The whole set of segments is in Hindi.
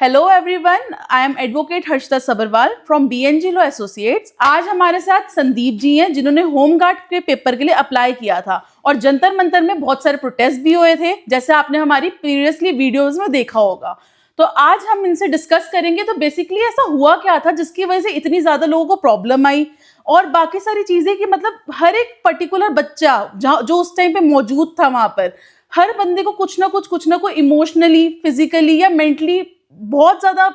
Hello everyone, I am advocate Harshita Sabharwal from BNG law associates. आज हमारे साथ संदीप जी हैं जिन्होंने होमगार्ड के पेपर के लिए अप्लाई किया था और जंतर मंतर में बहुत सारे प्रोटेस्ट भी हुए थे, जैसे आपने हमारी प्रीवियसली वीडियोस में देखा होगा। तो आज हम इनसे डिस्कस करेंगे तो बेसिकली ऐसा हुआ क्या था जिसकी वजह से इतनी ज्यादा लोगों को प्रॉब्लम आई और बाकी सारी चीजें कि मतलब हर एक पर्टिकुलर बच्चा जो उस टाइम पे मौजूद था वहां पर, हर बंदे को कुछ ना कुछ इमोशनली, फिजिकली या मेंटली बहुत ज्यादा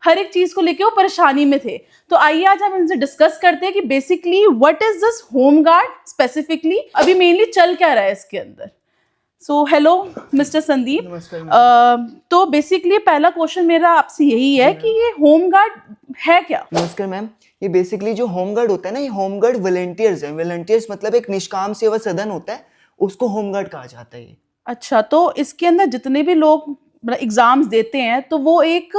हर एक चीज को लेके वो परेशानी में थे। तो आइए आज हम इनसे डिस्कस करते हैं कि basically what is this home guard specifically, अभी मेनली चल क्या रहा है इसके अंदर। So hello mister Sandeep. तो बेसिकली पहला क्वेश्चन मेरा आपसे यही है कि ये होम गार्ड है क्या? नमस्कार मैम। ये बेसिकली जो होम गार्ड होता है ना, ये होम गार्ड वॉलंटियर्स हैं। वॉलंटियर्स मतलब एक निष्काम सेवा सदन होता है, उसको होम गार्ड कहा जाता है। ये अच्छा, तो इसके अंदर जितने भी लोग एग्जाम्स देते हैं तो वो एक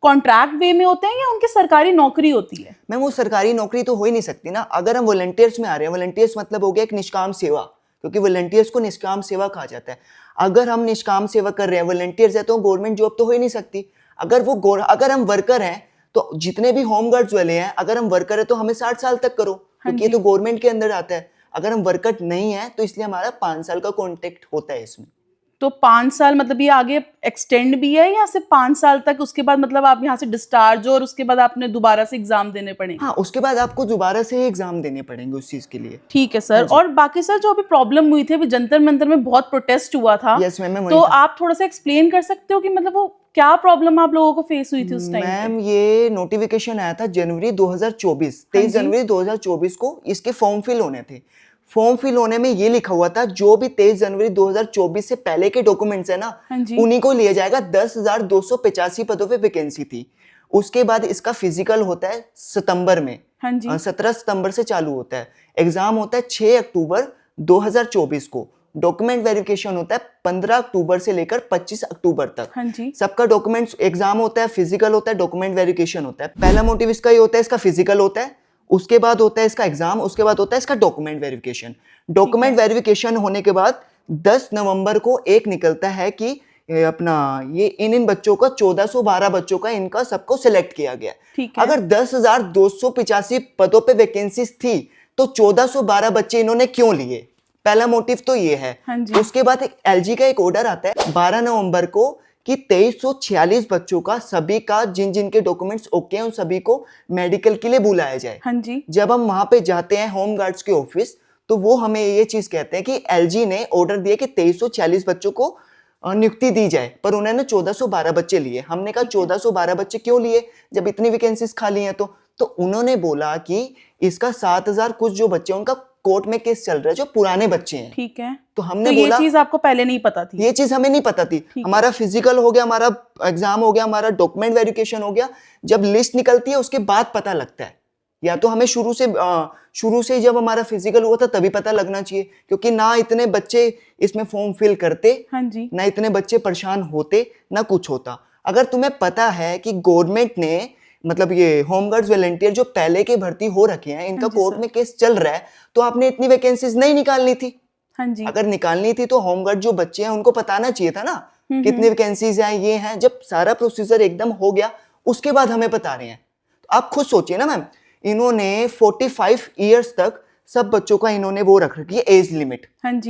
कॉन्ट्रैक्ट वे में होते हैं या उनकी सरकारी नौकरी होती है? मैम वो सरकारी नौकरी तो हो ही नहीं सकती ना। अगर हम वॉलंटियर्स में आ रहे हैं, वॉलंटियर्स मतलब हो गया एक निष्काम सेवा, क्योंकि वॉलंटियर्स को निष्काम सेवा कहा जाता है। अगर हम निष्काम सेवा कर रहे हैं, वॉलंटियर्स है, तो गवर्नमेंट जॉब तो हो ही नहीं सकती। अगर हम वर्कर हैं तो जितने भी होम गार्ड्स वाले हैं, अगर हम वर्कर है तो हमें 60 साल तक करो, क्योंकि ये तो गवर्नमेंट के अंदर आता है। अगर हम वर्कर नहीं है तो इसलिए हमारा 5 साल का कॉन्ट्रैक्ट होता है इसमें। तो 5 साल मतलब ये आगे एक्सटेंड भी है या सिर्फ 5 साल तक, उसके बाद मतलब आप यहाँ से डिस्चार्ज हो और उसके बाद आपने दोबारा से एग्जाम देने पड़ेंगे? हाँ, उसके बाद आपको दोबारा से एग्जाम देने पड़ेंगे उस चीज के लिए। ठीक है सर। और बाकी सर जो अभी प्रॉब्लम हुई थी, अभी जंतर मंतर में बहुत प्रोटेस्ट हुआ था। यस मैम, तो आप थोड़ा सा एक्सप्लेन कर सकते हो कि मतलब वो क्या प्रॉब्लम आप लोगों को फेस हुई थी उस टाइम पे? मैम ये नोटिफिकेशन आया था जनवरी 2024, 23 जनवरी 2024 को इसके फॉर्म फिल होने थे। फॉर्म फिल होने में ये लिखा हुआ था जो भी 23 जनवरी 2024 से पहले के डॉक्यूमेंट्स है ना, उन्हीं को लिया जाएगा। 10,285 पदों पे वैकेंसी थी। उसके बाद इसका फिजिकल होता है सितंबर में। 17 सितंबर से चालू होता है। एग्जाम होता है 6 अक्टूबर 2024 को। डॉक्यूमेंट वेरिफिकेशन होता है 15 अक्टूबर से लेकर 25 अक्टूबर तक। सबका डॉक्यूमेंट्स एग्जाम होता है, फिजिकल होता है, डॉक्यूमेंट वेरिफिकेशन होता है। पहला मोटिव इसका ये होता है, इसका फिजिकल होता है, उसके बाद होता है इसका एग्जाम, उसके बाद होता है इसका डॉक्यूमेंट वेरिफिकेशन। डॉक्यूमेंट वेरिफिकेशन होने के बाद 10 नवंबर को एक निकलता है कि ये इन बच्चों का 1412 बच्चों का इनका सबको सिलेक्ट किया गया। अगर 10,285 पदों पे वैकेंसीज थी तो 1412 बच्चे इन्होंने क्यों लिए? पहला मोटिव तो ये है। उसके बाद एक LG का एक ऑर्डर आता है 12 नवंबर को कि 2346 बच्चों का, सभी का जिन जिन के डॉक्यूमेंट्स ओके हैं उन सभी को मेडिकल के लिए बुलाया जाए। जब हम वहां पे जाते हैं होम गार्ड्स के ऑफिस, तो वो हमें ये चीज कहते हैं कि LG ने ऑर्डर दिया कि 2346 बच्चों को नियुक्ति दी जाए, पर उन्होंने 1412 बच्चे लिए। हमने कहा 1412 बच्चे क्यों लिए जब इतनी वैकेंसीज खाली हैं? तो उन्होंने बोला कि इसका 7000 कुछ जो बच्चे उनका कोर्ट में केस चल रहा है, जो पुराने बच्चे हैं। ठीक है। तो हमने बोला, ये चीज आपको पहले नहीं पता थी? ये चीज हमें नहीं पता थी। हमारा फिजिकल हो गया, हमारा एग्जाम हो गया, हमारा डॉक्यूमेंट वेरिफिकेशन हो गया। जब लिस्ट निकलती है उसके बाद पता लगता है। या तो हमें शुरू से जब हमारा फिजिकल हुआ था तभी पता लगना चाहिए, क्योंकि ना इतने बच्चे इसमें फॉर्म फिल करते, ना इतने बच्चे परेशान होते, ना कुछ होता। अगर तुम्हें पता है कि गवर्नमेंट ने मतलब ये होम गार्ड्स वॉलंटियर जो पहले के भर्ती हो रखे हैं, इनका कोर्ट में केस चल रहा है, तो आपने इतनी वैकेंसीज नहीं निकालनी थी। अगर निकालनी थी तो होम गार्ड जो बच्चे हैं उनको बताना चाहिए था ना कितनी वैकेंसीज हैं, ये हैं। जब सारा प्रोसीजर एकदम हो गया उसके बाद हमें बता रहे हैं, तो आप खुद सोचिए ना मैम, इन्होंने 45 ईयर्स तक सब बच्चों का इन्होंने वो रख रखी है एज लिमिट।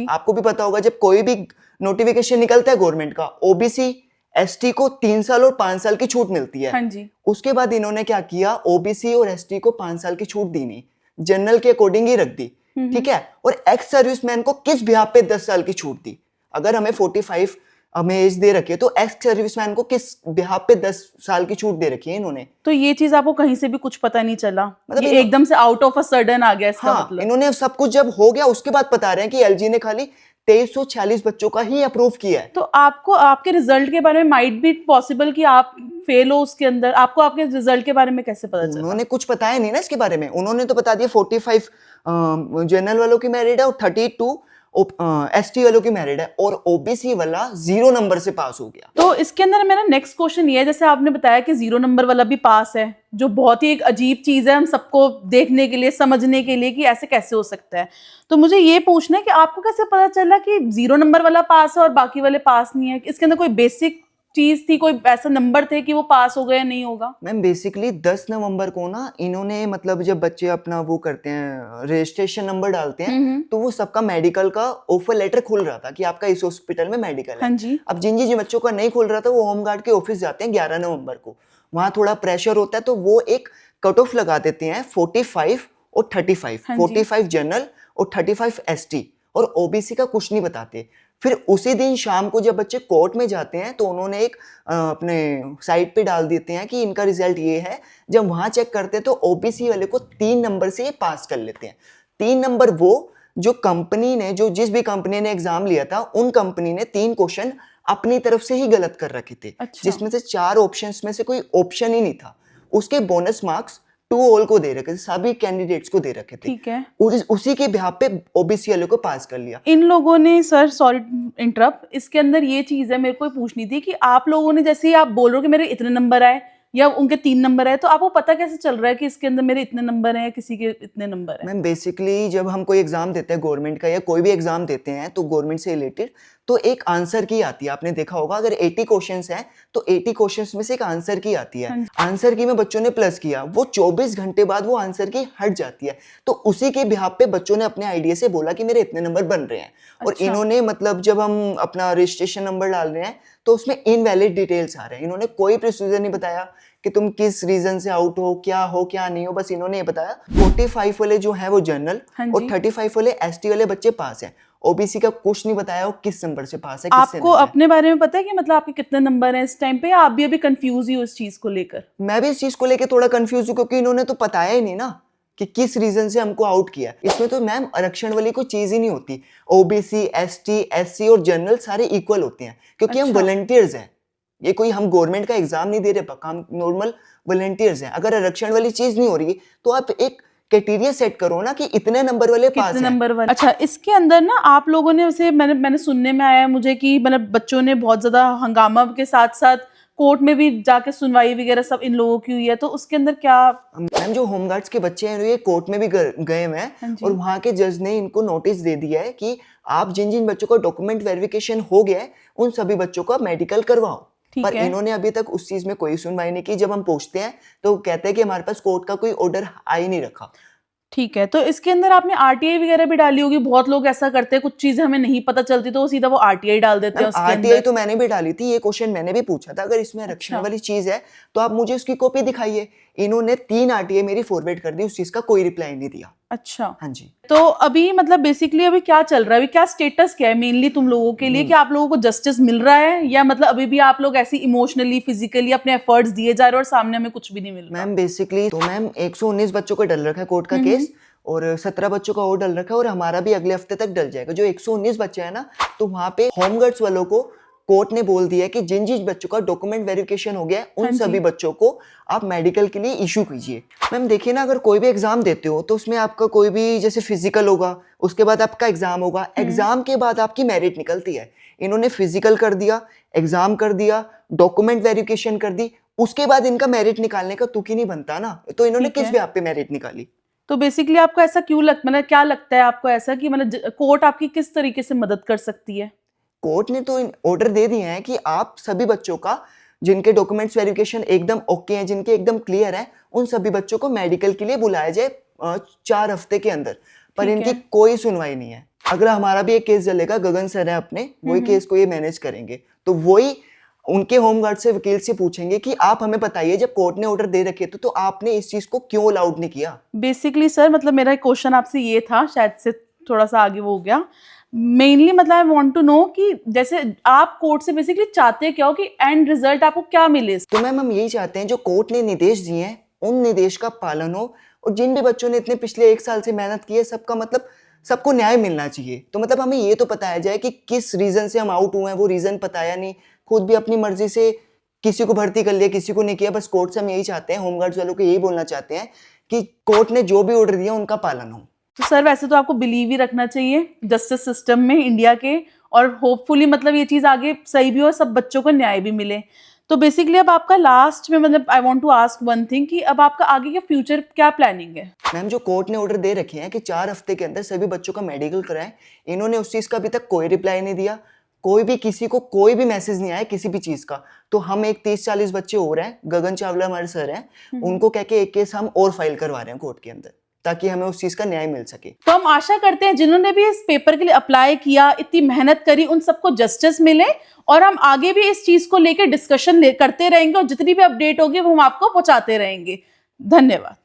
आपको भी पता होगा जब कोई भी नोटिफिकेशन निकलता है गवर्नमेंट का, OBC ST को 3 साल और 5 साल की छूट मिलती है। उसके बाद इन्होंने क्या किया, OBC और ST को 5 साल की छूट दी नहीं, जनरल के अकॉर्डिंग ही रख दी। ठीक है। और एक्स सर्विसमैन को किस बिहाफ पे 10 साल की छूट दी? अगर हमें 45 हमें एज दे रखी है तो एक्स सर्विसमैन को किस बिहाफ पे 10 साल की छूट दे रखी है इन्होंने? तो ये चीज आपको कहीं से भी कुछ पता नहीं चला? मतलब ये एकदम से आउट ऑफ अ सडन आ गया इसका? हाँ, मतलब इन्होंने सब कुछ जब हो गया उसके बाद बता रहे हैं कि LG ने खाली 2346 बच्चों का ही अप्रूव किया है। तो आपको आपके रिजल्ट के बारे में माइट बी पॉसिबल कि आप फेल हो उसके अंदर, आपको आपके रिजल्ट के बारे में कैसे पता चला? उन्होंने कुछ बताया नहीं ना इसके बारे में। उन्होंने तो बता दिया 45 जनरल वालों की मेरिट है और 32 ST वालों की मेरिट है, और OBC वाला 0 नंबर से पास हो गया। तो इसके अंदर मेरा नेक्स्ट क्वेश्चन ये है, जैसे आपने बताया कि 0 नंबर वाला भी पास है, जो बहुत ही एक अजीब चीज है हम सबको देखने के लिए, समझने के लिए कि ऐसे कैसे हो सकता है। तो मुझे ये पूछना है कि आपको कैसे पता चला कि 0 नंबर वाला पास है और बाकी वाले पास नहीं है? इसके अंदर कोई बेसिक चीज थी, कोई ऐसा नंबर थे कि वो पास हो गए या नहीं होगा? मैम बेसिकली 10 नवंबर को ना इन्होंने मतलब जब बच्चे अपना वो करते हैं रजिस्ट्रेशन नंबर डालते हैं तो वो सबका मेडिकल का ऑफर लेटर खुल रहा था कि आपका इस हॉस्पिटल में मेडिकल हाँ है। जी। अब जिन जिन बच्चों का नहीं खुल रहा था वो होमगार्ड के ऑफिस जाते हैं 11 नवंबर को, वहाँ थोड़ा प्रेशर होता है तो वो एक कट ऑफ लगा देते हैं 45 और 35, हाँ जी। 45 जनरल और 35 एसटी, और ओबीसी का कुछ नहीं बताते। फिर उसी दिन शाम को जब बच्चे कोर्ट में जाते हैं तो उन्होंने एक अपने साइट पे डाल देते हैं कि इनका रिजल्ट ये है। जब वहाँ चेक करते हैं तो ओबीसी वाले को 3 नंबर से ये पास कर लेते हैं। 3 नंबर वो जो कंपनी ने जो जिस भी कंपनी ने एग्जाम लिया था उन कंपनी ने 3 क्वेश्चन अपनी तरफ से ही गलत कर रखे थे। अच्छा। जिसमें से 4 ऑप्शंस में से कोई ऑप्शन ही नहीं था। उसके बोनस मार्क्स 2 ऑल को दे रखे थे, सभी कैंडिडेट्स को दे रखे थे। ठीक है। उसी के बिहाफ पे ओबीसी वाले को पास कर लिया। इन लोगों ने, सर सॉरी इंटरप्ट, इसके अंदर ये चीज है मेरे को पूछनी थी कि आप लोगों ने, जैसे ही आप बोल रहे हो कि मेरे इतने नंबर आए या उनके 3 नंबर आए, तो आपको पता कैसे चल रहा है कि इसके अंदर मेरे इतने नंबर हैं या किसी के इतने नंबर हैं? मैम बेसिकली जब हम कोई एग्जाम देते हैं गवर्नमेंट का या कोई भी एग्जाम देते हैं तो गवर्नमेंट से रिलेटेड तो एक आंसर की आती है। आपने देखा होगा अगर 80 क्वेश्चंस हैं तो 80 क्वेश्चंस में से एक आंसर की आती है। आंसर की में बच्चों ने प्लस किया, वो 24 घंटे बाद वो आंसर की हट जाती है। तो उसी के बिहाफ पे बच्चों ने अपने आइडिया से बोला कि मेरे इतने नंबर बन रहे हैं। और अच्छा। इन्होंने मतलब जब हम अपना रजिस्ट्रेशन नंबर डाल रहे हैं तो उसमें इनवैलिड डिटेल्स आ रहे हैं। इन्होंने कोई प्रोसीजर नहीं बताया कि तुम किस रीजन से आउट हो क्या नहीं हो, बस इन्होंने ये बताया 45 वाले जो है वो जनरल और 35 वाले एसटी वाले बच्चे पास हैं। ओबीसी का कुछ नहीं बताया वो किस नंबर से पास है, किससे आपको नहीं है। अपने बारे में पता है कि मतलब आपके कितने नंबर हैं इस टाइम पे, या आप भी अभी कंफ्यूज ही हो इस चीज को लेकर? मैं भी इस चीज को लेकर थोड़ा कंफ्यूज हूँ क्योंकि इन्होंने तो बताया ही नहीं ना कि किस रीजन से हमको आउट किया। इसमें तो मैम आरक्षण वाली कोई चीज ही नहीं होती। ओबीसी, एसटी, एससी और जनरल सारे इक्वल होते हैं क्योंकि हम अच्छा। वॉलंटियर्स हैं। ये कोई हम गवर्नमेंट का एग्जाम नहीं दे रहे, हम नॉर्मल वॉलंटियर्स हैं। अगर आरक्षण वाली चीज नहीं हो रही तो आप एक क्राइटेरिया सेट करो ना कि इतने नंबर वाले पास कितने हैं। नंबर वाले? अच्छा, इसके अंदर ना आप लोगों ने, वैसे मैंने सुनने में आया है मुझे कि मतलब बच्चों ने बहुत ज्यादा हंगामा के साथ साथ कोर्ट में भी जाके सुनवाई वगैरह सब इन लोगों की हुई है, तो उसके अंदर क्या? मैम जो होमगार्ड्स के बच्चे हैं ये कोर्ट में भी गए हुए हैं और वहाँ के जज ने इनको नोटिस दे दिया है कि आप जिन जिन बच्चों का डॉक्यूमेंट वेरिफिकेशन हो गया है उन सभी बच्चों का मेडिकल करवाओ। पर इन्होंने अभी तक उस चीज में कोई सुनवाई नहीं की। जब हम पूछते हैं तो कहते हैं कि हमारे पास कोर्ट का कोई ऑर्डर आ ही नहीं रखा। ठीक है, तो इसके अंदर आपने आरटीआई वगैरह भी डाली होगी। बहुत लोग ऐसा करते हैं, कुछ चीजें हमें नहीं पता चलती तो वो सीधा वो आरटीआई डाल देते हैं उसके आरटीआई अंदर। तो मैंने भी डाली थी, ये क्वेश्चन मैंने भी पूछा था अगर इसमें आरक्षण वाली चीज है तो आप मुझे उसकी कॉपी दिखाइए। इन्होंने 3 आरटीआई मेरी फॉरवर्ड कर दी, उस चीज का कोई रिप्लाई नहीं दिया। अच्छा। हाँ जी। तो अभी मतलब बेसिकली अभी क्या चल रहा है, अभी क्या स्टेटस क्या है मेनली तुम लोगों के लिए, कि आप लोगों को जस्टिस मिल रहा है या मतलब अभी भी आप लोग ऐसी इमोशनली फिजिकली अपने एफर्ट्स दिए जा रहे हो और सामने हमें कुछ भी नहीं मिल रहा? मैम बेसिकली तो मैम 119 बच्चों का डल रखा है कोर्ट का केस और 17 बच्चों का और डल रखा है और हमारा भी अगले हफ्ते तक डल जाएगा। जो 119 बच्चे हैं ना तो वहाँ पे होमगार्ड्स वालों को कोर्ट ने बोल दिया है कि जिन जिन बच्चों का डॉक्यूमेंट वेरिफिकेशन हो गया है उन सभी बच्चों को आप मेडिकल के लिए इशू कीजिए। मैम देखिए ना, अगर कोई भी एग्जाम देते हो तो उसमें आपका कोई भी जैसे फिजिकल होगा, उसके बाद आपका एग्जाम होगा, एग्जाम के बाद आपकी मेरिट निकलती है। इन्होंने फिजिकल कर दिया, एग्जाम कर दिया, डॉक्यूमेंट वेरिफिकेशन कर दी, उसके बाद इनका मेरिट निकालने का तुक ही नहीं बनता ना, तो इन्होंने किस भी आप पे मेरिट निकाली? तो बेसिकली आपको ऐसा क्यों मतलब क्या लगता है आपको ऐसा कि मतलब कोर्ट आपकी किस तरीके से मदद कर सकती है? कोर्ट ने तो ऑर्डर दे दिए हैं कि आप सभी बच्चों का जिनके डॉक्यूमेंट्स वेरिफिकेशन एकदम ओके हैं, जिनके एकदम क्लियर है, उन सभी बच्चों को मेडिकल के लिए बुलाया जाए 4 हफ्ते के अंदर। पर इनकी कोई सुनवाई नहीं है। अगर हमारा भी एक केस चलेगा, गगन सर है अपने, वही केस को ये मैनेज करेंगे, तो वही उनके होमगार्ड से वकील से पूछेंगे कि आप हमें बताइए जब कोर्ट ने ऑर्डर दे रखे तो आपने इस चीज को क्यों अलाउड नहीं किया। बेसिकली सर मतलब मेरा क्वेश्चन आपसे ये था, शायद से थोड़ा सा आगे वो हो गया। मेनली मतलब आई वांट टू नो कि जैसे आप कोर्ट से बेसिकली चाहते क्या हो कि एंड रिजल्ट आपको क्या मिले? तो मैम हम यही चाहते हैं जो कोर्ट ने निर्देश दिए हैं उन निर्देश का पालन हो और जिन भी बच्चों ने इतने पिछले 1 साल से मेहनत की है सबका मतलब सबको न्याय मिलना चाहिए। तो मतलब हमें ये तो बताया जाए कि किस रीजन से हम आउट हुए हैं, वो रीजन बताया नहीं, खुद भी अपनी मर्जी से किसी को भर्ती कर लिया, किसी को नहीं किया। बस कोर्ट से हम यही चाहते हैं, होमगार्ड्स वालों को यही बोलना चाहते हैं कि कोर्ट ने जो भी ऑर्डर दिया उनका पालन हो। तो सर वैसे तो आपको बिलीव ही रखना चाहिए जस्टिस सिस्टम में इंडिया के, और होपफुली मतलब ये चीज आगे सही भी हो, सब बच्चों को न्याय भी मिले। तो बेसिकली अब आपका लास्ट में मतलब I want to ask one thing कि अब आपका आगे के फ्यूचर क्या प्लानिंग है? मैम जो कोर्ट ने ऑर्डर दे रखे हैं कि 4 हफ्ते के अंदर सभी बच्चों का मेडिकल कराएं, इन्होंने उस चीज का अभी तक कोई रिप्लाई नहीं दिया। कोई भी किसी को कोई भी मैसेज नहीं आया किसी भी चीज का। तो हम एक 30-40 बच्चे और हैं, गगन चावला हमारे सर हैं, उनको कह के एक केस हम और फाइल करवा रहे हैं कोर्ट के अंदर, ताकि हमें उस चीज का न्याय मिल सके। तो हम आशा करते हैं जिन्होंने भी इस पेपर के लिए अप्लाई किया, इतनी मेहनत करी, उन सबको जस्टिस मिले, और हम आगे भी इस चीज को लेकर डिस्कशन करते रहेंगे और जितनी भी अपडेट होगी वो हम आपको पहुंचाते रहेंगे। धन्यवाद।